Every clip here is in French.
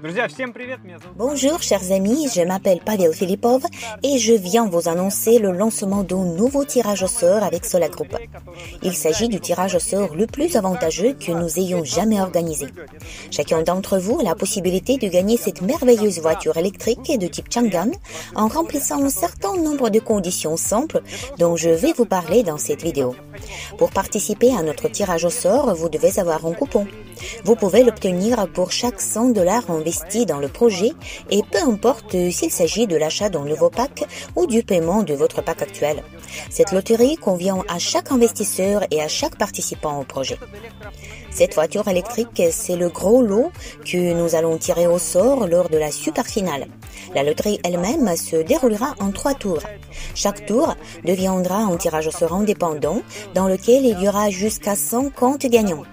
Друзья, всем привет, меня зовут... Bonjour chers amis, je m'appelle Pavel Filipov et je viens vous annoncer le lancement d'un nouveau tirage au sort avec Solar Group. Il s'agit du tirage au sort le plus avantageux que nous ayons jamais organisé. Chacun d'entre vous a la possibilité de gagner cette merveilleuse voiture électrique de type Chang'an en remplissant un certain nombre de conditions simples dont je vais vous parler dans cette vidéo. Pour participer à notre tirage au sort, vous devez avoir un coupon. Vous pouvez l'obtenir pour chaque $100 investis dans le projet et peu importe s'il s'agit de l'achat d'un nouveau pack ou du paiement de votre pack actuel. Cette loterie convient à chaque investisseur et à chaque participant au projet. Cette voiture électrique, c'est le gros lot que nous allons tirer au sort lors de la super finale. La loterie elle-même se déroulera en 3 tours. Chaque tour deviendra un tirage au sort indépendant dans lequel il y aura jusqu'à 50 gagnants.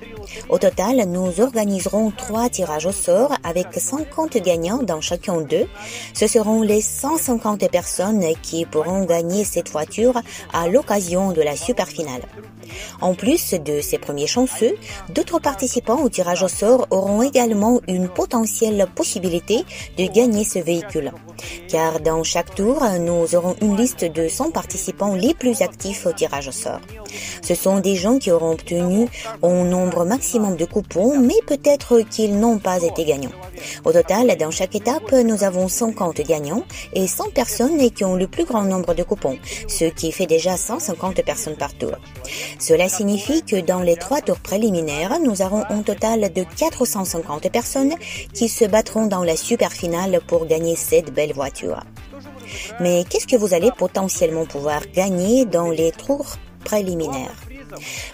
Au total, nous organiserons 3 tirages au sort avec 50 gagnants dans chacun d'eux. Ce seront les 150 personnes qui pourront gagner cette voiture à l'occasion de la super finale. En plus de ces premiers chanceux, d'autres participants au tirage au sort auront également une potentielle possibilité de gagner ce véhicule. Car dans chaque tour, nous aurons une liste de 100 participants les plus actifs au tirage au sort. Ce sont des gens qui auront obtenu un nombre maximum de coupons, mais peut-être qu'ils n'ont pas été gagnants. Au total, dans chaque étape, nous avons 50 gagnants et 100 personnes qui ont le plus grand nombre de coupons, ce qui fait déjà 150 personnes par tour. Cela signifie que dans les 3 tours préliminaires, nous aurons un total de 450 personnes qui se battront dans la super finale pour gagner cette belle voiture. Mais qu'est-ce que vous allez potentiellement pouvoir gagner dans les tours préliminaires?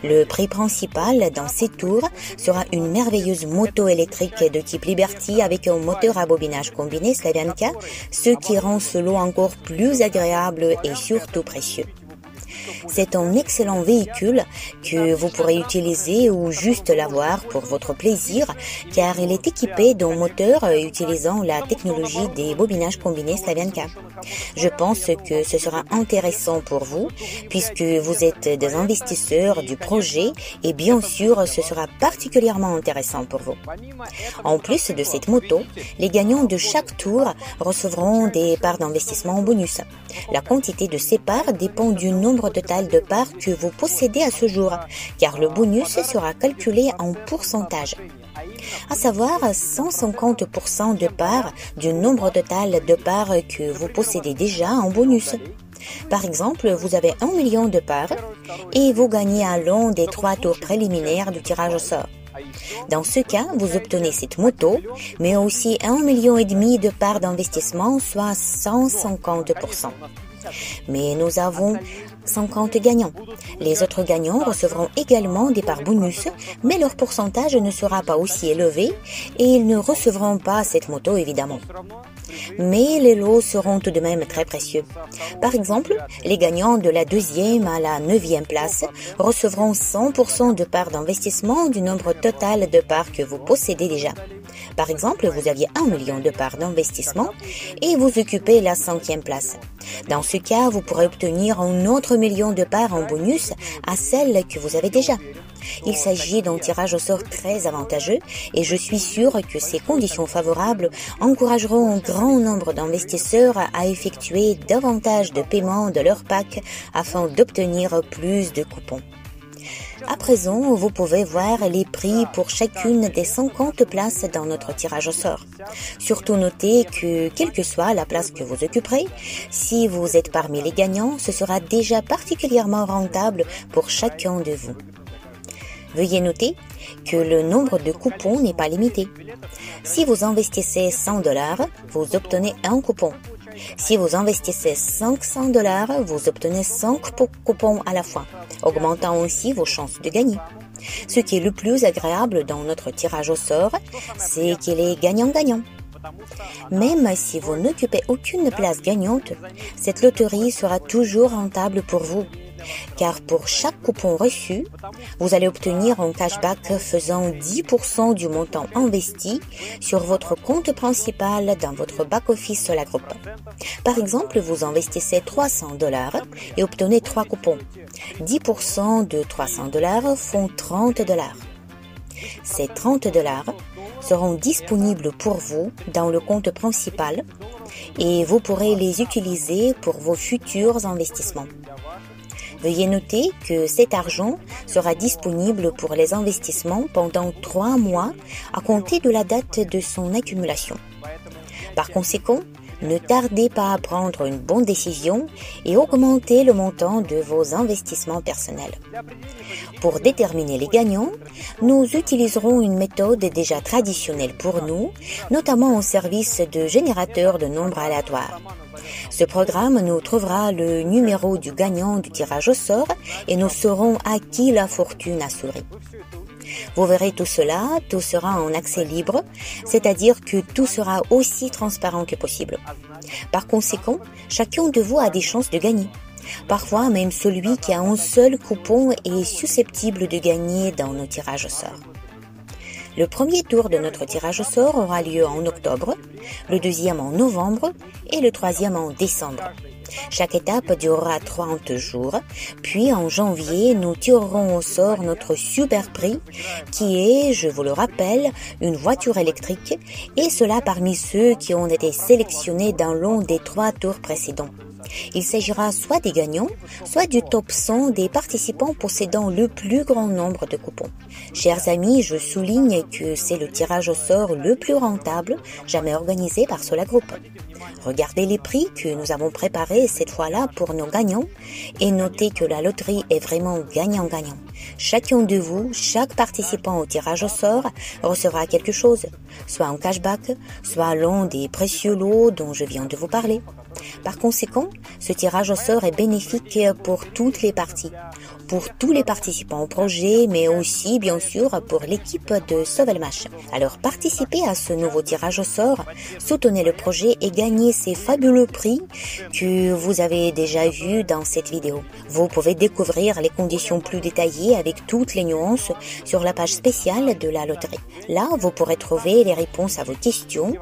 Le prix principal dans ces tours sera une merveilleuse moto électrique de type Liberty avec un moteur à bobinage combiné Slavianka, ce qui rend ce lot encore plus agréable et surtout précieux. C'est un excellent véhicule que vous pourrez utiliser ou juste l'avoir pour votre plaisir car il est équipé d'un moteur utilisant la technologie des bobinages combinés Slavianka. Je pense que ce sera intéressant pour vous puisque vous êtes des investisseurs du projet et bien sûr ce sera particulièrement intéressant pour vous. En plus de cette moto, les gagnants de chaque tour recevront des parts d'investissement en bonus. La quantité de ces parts dépend du nombre total de parts que vous possédez à ce jour, car le bonus sera calculé en pourcentage. À savoir 150% de parts du nombre total de parts que vous possédez déjà en bonus. Par exemple, vous avez 1 million de parts et vous gagnez à l'un des 3 tours préliminaires du tirage au sort. Dans ce cas, vous obtenez cette moto, mais aussi 1,5 million de parts d'investissement, soit 150%. Mais nous avons 50 gagnants. Les autres gagnants recevront également des parts bonus, mais leur pourcentage ne sera pas aussi élevé et ils ne recevront pas cette moto évidemment. Mais les lots seront tout de même très précieux. Par exemple, les gagnants de la 2e à la 9e place recevront 100% de parts d'investissement du nombre total de parts que vous possédez déjà. Par exemple, vous aviez 1 million de parts d'investissement et vous occupez la 5e place. Dans ce cas, vous pourrez obtenir un autre million de parts en bonus à celles que vous avez déjà. Il s'agit d'un tirage au sort très avantageux et je suis sûre que ces conditions favorables encourageront un grand nombre d'investisseurs à effectuer davantage de paiements de leur pack afin d'obtenir plus de coupons. À présent, vous pouvez voir les prix pour chacune des 50 places dans notre tirage au sort. Surtout notez que, quelle que soit la place que vous occuperez, si vous êtes parmi les gagnants, ce sera déjà particulièrement rentable pour chacun de vous. Veuillez noter que le nombre de coupons n'est pas limité. Si vous investissez $100, vous obtenez un coupon. Si vous investissez $500, vous obtenez 5 coupons à la fois, augmentant aussi vos chances de gagner. Ce qui est le plus agréable dans notre tirage au sort, c'est qu'il est gagnant-gagnant. Même si vous n'occupez aucune place gagnante, cette loterie sera toujours rentable pour vous. Car pour chaque coupon reçu, vous allez obtenir un cashback faisant 10% du montant investi sur votre compte principal dans votre back-office Solar Group. Par exemple, vous investissez $300 et obtenez 3 coupons. 10% de $300 font $30. Ces $30 seront disponibles pour vous dans le compte principal et vous pourrez les utiliser pour vos futurs investissements. Veuillez noter que cet argent sera disponible pour les investissements pendant 3 mois à compter de la date de son accumulation. Par conséquent, ne tardez pas à prendre une bonne décision et augmenter le montant de vos investissements personnels. Pour déterminer les gagnants, nous utiliserons une méthode déjà traditionnelle pour nous, notamment au service de générateur de nombres aléatoires. Ce programme nous trouvera le numéro du gagnant du tirage au sort et nous saurons à qui la fortune a souri. Vous verrez tout cela, tout sera en accès libre, c'est-à-dire que tout sera aussi transparent que possible. Par conséquent, chacun de vous a des chances de gagner. Parfois, même celui qui a un seul coupon est susceptible de gagner dans nos tirages au sort. Le premier tour de notre tirage au sort aura lieu en octobre, le deuxième en novembre et le troisième en décembre. Chaque étape durera 30 jours, puis en janvier, nous tirerons au sort notre super prix qui est, je vous le rappelle, une voiture électrique et cela parmi ceux qui ont été sélectionnés dans l'un des 3 tours précédents. Il s'agira soit des gagnants, soit du top 100 des participants possédant le plus grand nombre de coupons. Chers amis, je souligne que c'est le tirage au sort le plus rentable jamais organisé par Sola Group. Regardez les prix que nous avons préparés cette fois-là pour nos gagnants et notez que la loterie est vraiment gagnant-gagnant. Chacun de vous, chaque participant au tirage au sort recevra quelque chose, soit un cashback, soit l'un des précieux lots dont je viens de vous parler. Par conséquent, ce tirage au sort est bénéfique pour toutes les parties, pour tous les participants au projet, mais aussi, bien sûr, pour l'équipe de Sovelmash. Alors, participez à ce nouveau tirage au sort, soutenez le projet et gagnez ces fabuleux prix que vous avez déjà vus dans cette vidéo. Vous pouvez découvrir les conditions plus détaillées avec toutes les nuances sur la page spéciale de la loterie. Là, vous pourrez trouver les réponses à vos questions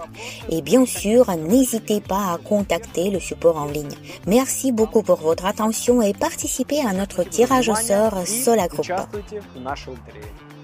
et bien sûr, n'hésitez pas à contacter le support en ligne. Merci beaucoup pour votre attention et participez à notre tirage au sort Sola Group. Участвуйте в нашей лотерее.